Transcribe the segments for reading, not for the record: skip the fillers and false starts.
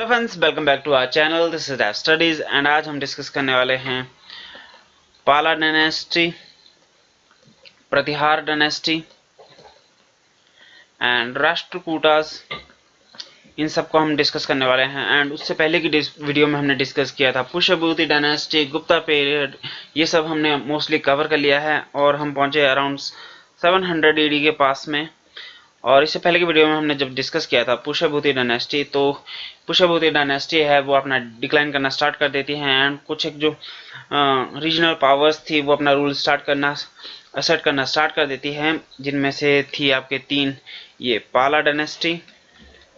Hello friends, welcome back to our channel. This is F studies and आज हम discuss करने वाले हैं Pala dynasty, Pratihara dynasty and Rashtrakutas. इन सबको हम डिस्कस करने वाले हैं। एंड उससे पहले की वीडियो में हमने डिस्कस किया था पुष्यभूति डायनेस्टी, गुप्ता पीरियड। ये सब हमने मोस्टली कवर कर लिया है और हम पहुंचे अराउंड 700 AD के पास में। और इससे पहले की वीडियो में हमने जब डिस्कस किया था पुष्यभूति डायनेस्टी, तो पुष्यभूति डायनेस्टी है वो अपना डिक्लाइन करना स्टार्ट कर देती है एंड कुछ एक जो रीजनल पावर्स थी वो अपना रूल असर्ट करना स्टार्ट कर देती है, जिनमें से थी आपके तीन, ये Pala dynasty,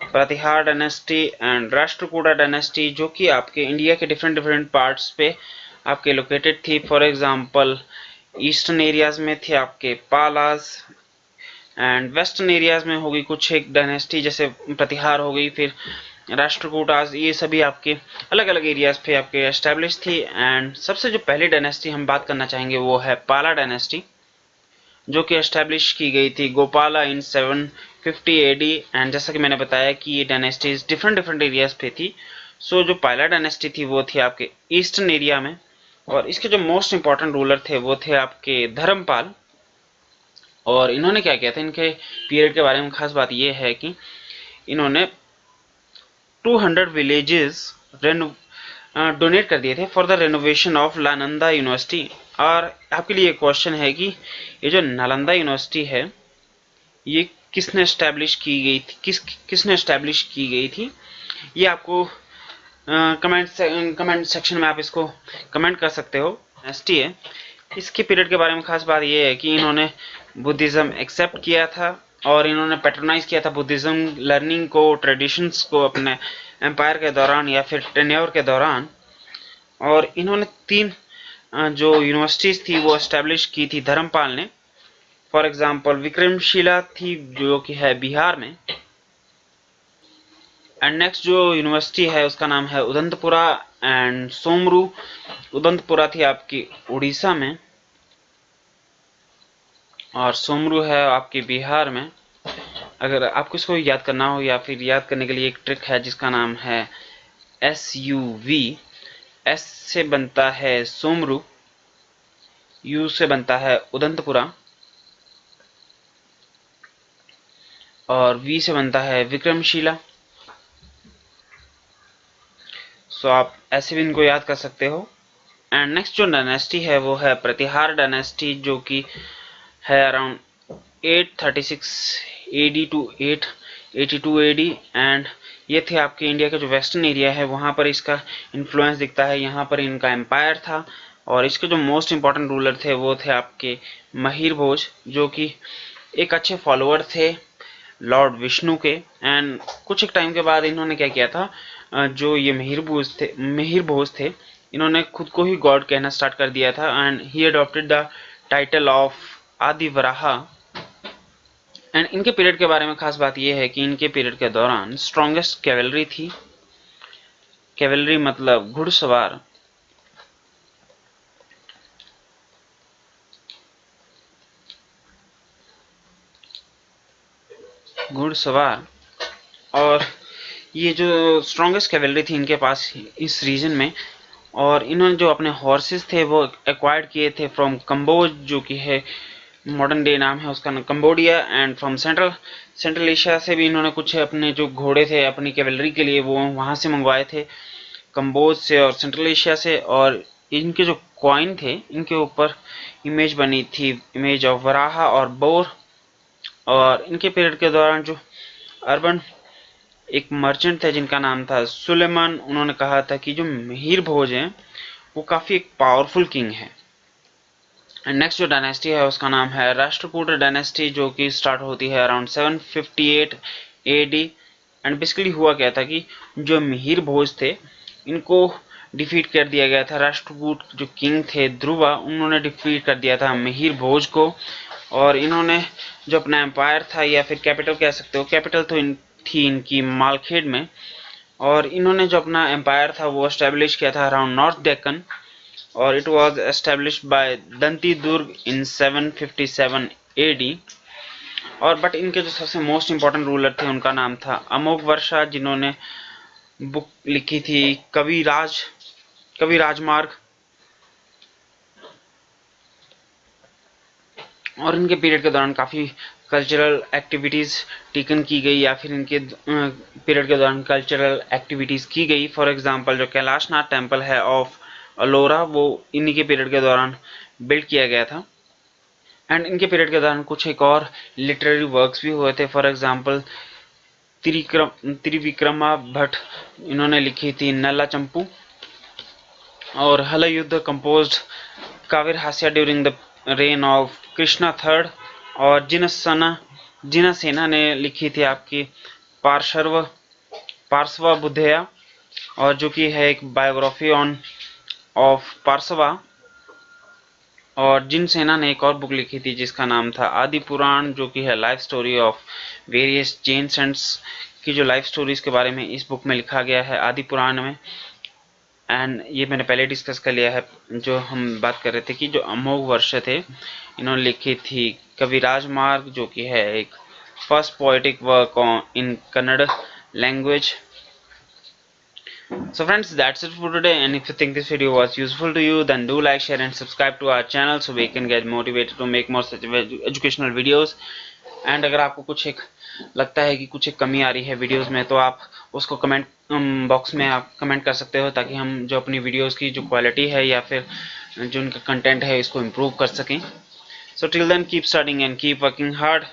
Pratihara dynasty and Rashtrakuta dynasty, जो कि आपके इंडिया के डिफरेंट पार्ट्स पे आपके लोकेटेड थी। फॉर एग्जांपल ईस्टर्न एरियाज में थे आपके पालास एंड वेस्टर्न एरियाज में होगी कुछ एक डायनेस्टी जैसे प्रतिहार हो गई, फिर राष्ट्रकूटास। ये सभी आपके अलग अलग एरियाज पे आपके एस्टेब्लिश थी। एंड सबसे जो पहली डायनेस्टी हम बात करना चाहेंगे वो है पाला डायनेस्टी, जो कि एस्टेब्लिश की गई थी गोपाला इन 750 AD। एंड जैसा कि मैंने बताया कि ये डायनेस्टीज डिफरेंट एरियाज पे थी। सो जो पाला डायनेस्टी थी वो थी आपके ईस्टर्न एरिया में, और इसके जो मोस्ट इंपॉर्टेंट रूलर थे वो थे आपके धर्मपाल। और इन्होंने क्या किया था, इनके पीरियड के बारे में खास बात यह है कि इन्होंने 200 विलेजेस डोनेट कर दिए थे for the renovation of Nalanda university. और आपके लिए एक क्वेश्चन है कि ये जो नालंदा यूनिवर्सिटी है ये किसने एस्टैब्लिश की गई थी, किसने एस्टैब्लिश की गई थी, ये आपको कमेंट सेक्शन में आप इसको कमेंट कर सकते हो। यूनिवर्सिटी है, इसके पीरियड के बारे में खास बात यह है कि इन्होंने बुद्धिज्म एक्सेप्ट किया था और इन्होंने पैट्रोनाइज किया था बुद्धिज्म लर्निंग को, ट्रेडिशंस को अपने एम्पायर के दौरान या फिर टेन्योर के दौरान। और इन्होंने तीन जो यूनिवर्सिटीज थी वो एस्टेब्लिश की थी धर्मपाल ने। फॉर एग्जांपल विक्रमशिला थी जो कि है बिहार में। एंड नेक्स्ट जो यूनिवर्सिटी है उसका नाम है उदंतपुरा एंड सोमरू। उदंतपुरा थी आपकी उड़ीसा में और सोमरू है आपके बिहार में। अगर आपको इसको याद करना हो या फिर याद करने के लिए एक ट्रिक है जिसका नाम है SUV। S से बनता है सोमरू, U से बनता है उदंतपुरा और V से बनता है विक्रमशिला। सो आप ऐसे भी इनको याद कर सकते हो। एंड नेक्स्ट जो डायनेस्टी है वो है प्रतिहार डायनेस्टी, जो कि है around 836 AD to 882 AD। And ये थे आपके इंडिया का जो वेस्टर्न एरिया है वहाँ पर इसका इन्फ्लुएंस दिखता है। यहाँ पर इनका एम्पायर था और इसके जो मोस्ट इंपॉर्टेंट रूलर थे वो थे आपके महिर भोज, जो कि एक अच्छे फॉलोअर थे लॉर्ड विष्णु के। एंड कुछ एक टाइम के बाद इन्होंने क्या किया था, जो ये महिर भोज थे इन्होंने खुद को ही गॉड कहना स्टार्ट कर दिया था and he adopted the title of आदि वराहा। एंड इनके पीरियड के बारे में खास बात यह है कि इनके पीरियड के दौरान स्ट्रॉन्गेस्ट कैवेलरी थी। कैवेलरी मतलब घुड़सवार। और ये जो स्ट्रॉन्गेस्ट कैवेलरी थी इनके पास इस रीजन में। और इन्होंने जो अपने हॉर्सेस थे वो एक्वायर्ड किए थे फ्रॉम कंबोज, जो कि है मॉडर्न डे नाम है उसका Cambodia. And from central Asia से भी इन्होंने कुछ अपने जो घोड़े थे अपनी कैवेलरी के लिए वो वहाँ से मंगवाए थे, कंबोज से और सेंट्रल एशिया से। और इनके जो कॉइन थे इनके ऊपर इमेज बनी थी, इमेज ऑफ वराहा और बोर। और इनके पीरियड के दौरान जो अर्बन एक मर्चेंट थे जिनका नाम था सुलेमान, उन्होंने कहा था कि जो महिर भोज हैं वो काफ़ी एक पावरफुल किंग है। नेक्स्ट जो डायनेस्टी है उसका नाम है राष्ट्रकूट डायनेस्टी, जो कि स्टार्ट होती है अराउंड 758 AD। एंड बेसिकली हुआ क्या था कि जो महिर भोज थे इनको डिफीट कर दिया गया था। राष्ट्रकूट जो किंग थे ध्रुवा, उन्होंने डिफीट कर दिया था महिर भोज को। और इन्होंने जो अपना एम्पायर था या फिर कैपिटल कह सकते हो, कैपिटल तो थी इनकी मालखेड में। और इन्होंने जो अपना एम्पायर था वो एस्टेब्लिश किया था अराउंड नॉर्थ डेक्कन और it was established by Danti Durg in 757 AD। और बट इनके जो सबसे मोस्ट इंपॉर्टेंट रूलर थे उनका नाम था अमोघ वर्षा, जिन्होंने बुक लिखी थी कवि राजमार्ग, और इनके पीरियड के दौरान काफ़ी कल्चरल एक्टिविटीज़ टेकन की गई, या फिर इनके पीरियड के दौरान कल्चरल एक्टिविटीज़ की गई। फॉर एग्जांपल जो कैलाशनाथ टेम्पल है ऑफ अलोरा, वो इन्हीं के पीरियड के दौरान बिल्ड किया गया था। एंड इनके पीरियड के दौरान कुछ एक और लिटरेरी वर्क्स भी हुए थे। फॉर एग्जांपल त्रिविक्रमा भट्ट, इन्होंने लिखी थी नल्ला चंपू, और हल युद्ध कंपोज्ड कावीर हास्य during the rain of Krishna third, और जिनसेना ने लिखी थी आपकी पार्श्व बुद्धया, और जो कि है एक बायोग्राफी ऑफ पार्श्वा। और जिनसेना ने एक और बुक लिखी थी जिसका नाम था आदि पुराण, जो कि है life story of various Jain saints की जो लाइफ स्टोरीज के बारे में इस बुक में लिखा गया है आदि पुराण में। एंड ये मैंने पहले डिस्कस कर लिया है, जो हम बात कर रहे थे कि जो अमोघ वर्ष थे, इन्होंने लिखी थी कवि राजमार्ग, जो कि है एक first poetic work in Kannada language. So friends, that's it for today, and if you think this video was useful to you, then do like, share and subscribe to our channel so we can get motivated to make more such educational videos. And अगर आपको कुछ एक लगता है कि कुछ एक कमी आ रही है वीडियोस में, तो आप उसको कमेंट बॉक्स में आप कमेंट कर सकते हो, ताकि हम जो अपनी वीडियोस की जो क्वालिटी है या फिर जो उनका कंटेंट है इसको इम्प्रूव कर सकें। So till then, keep studying and keep working hard.